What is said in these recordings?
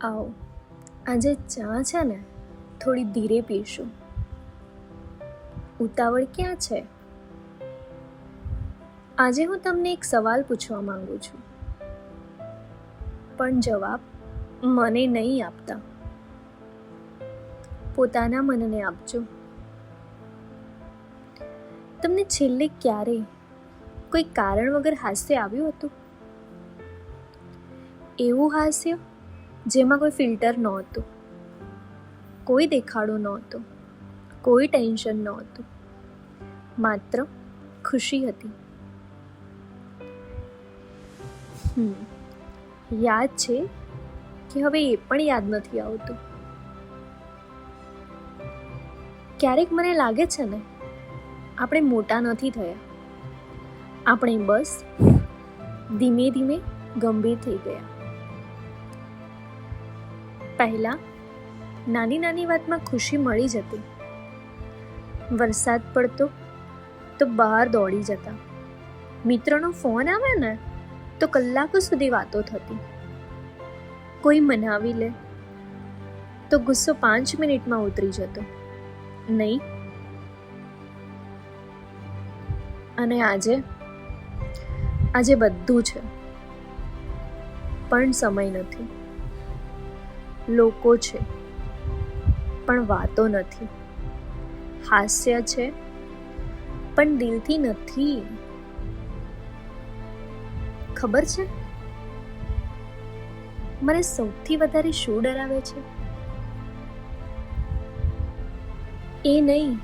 આવો, આજે ચા છે ને થોડી ધીરે પીશું. ઉતાવળ ક્યાં છે? આજે હું તમને એક સવાલ પૂછવા માંગુ છું, પણ જવાબ મને નહીં આપતા, પોતાના મનને આપજો. તમને છેલ્લે ક્યારે કોઈ કારણ વગર હાસ્ય આવ્યું હતું? એવું હાસ્ય જેમાં કોઈ ફિલ્ટર નહોતું, કોઈ દેખાડો નહોતો, કોઈ ટેન્શન નહોતું, માત્ર ખુશી હતી. યાદ છે કે હવે એ પણ યાદ નથી આવતું. ક્યારેક મને લાગે છે ને, આપણે મોટા નથી થયા, આપણે બસ ધીમે ધીમે ગંભીર થઈ ગયા. પહેલા નાની નાની વાતમાં ખુશી મળી જતી. વરસાદ પડતો તો બહાર દોડી જતા, મિત્રનો ફોન આવે ને તો કલાકો સુધી વાતો થતી. કોઈ મનાવી લે તો ગુસ્સો 5 મિનિટમાં ઉતરી જતો. નહીં, અને આજે બધું છે, પણ સમય નથી. લોકો છે પણ વાતો નથી. હાસ્ય છે પણ દિલથી નથી. ખબર છે મને સૌથી વધારે શું ડરાવે છે? એ નહીં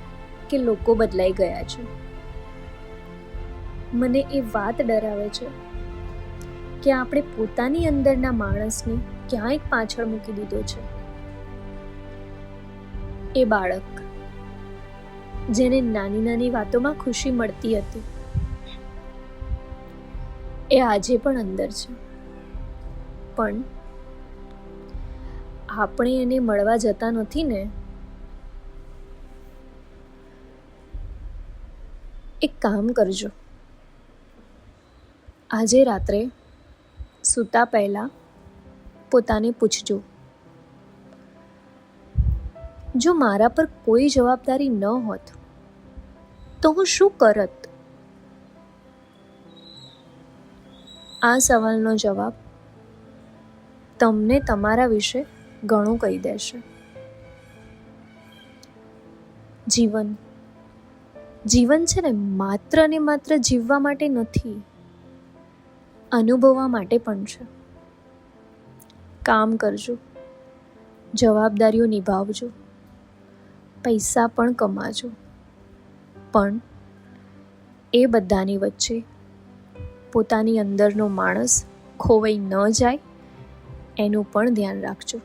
કે લોકો બદલાઈ ગયા છે, મને એ વાત ડરાવે છે કે આપણે પોતાની અંદરના માણસને ક્યાંક પાછળ મૂકી દીધો છે. એ બાળક જેને નાની નાની વાતોમાં ખુશી મળતી હતી, એ આજે પણ અંદર છે, પણ આપણે એને મળવા જતા નથી ને. એક કામ કરજો, આજે રાત્રે સૂતા પહેલા પોતાને પૂછજો, જો મારા પર કોઈ જવાબદારી ન હોત તો હું શું કરત? આ સવાલનો જવાબ તમને તમારા વિશે ઘણું કહી દેશે. જીવન છે ને માત્ર ને માત્ર જીવવા માટે નથી, અનુભવવા માટે પણ છે. કામ કરજો, જવાબદારીઓ નિભાવજો, પૈસા પણ કમાજો, પણ એ બધાની વચ્ચે પોતાની અંદરનો માણસ ખોવાઈ ન જાય એનું પણ ધ્યાન રાખજો.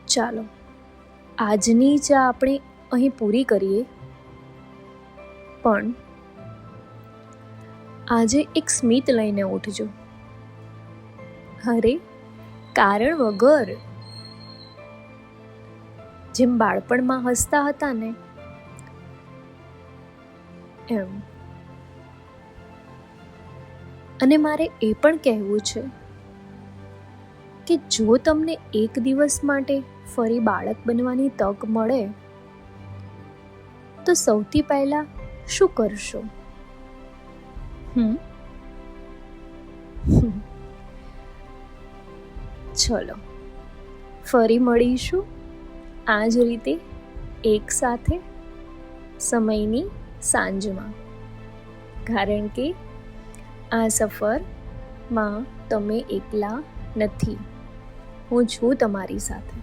ચાલો, આજની ચા આપણે અહીં પૂરી કરીએ, પણ આજે એક સ્મિત લઈને ઉઠજો. અરે, કારણ વગર, જેમ બાળપણમાં હસતા હતા ને એમ. અને મારે એ પણ કહેવું છે કે જો તમને એક દિવસ માટે ફરી બાળક બનવાની તક મળે તો સૌથી પહેલા શું કરશો? ચલો, ફરી મળીશું આ જ રીતે એક સાથે સમયની સાંજમાં, કારણ કે આ સફરમાં તમે એકલા નથી, હું છું તમારી સાથે.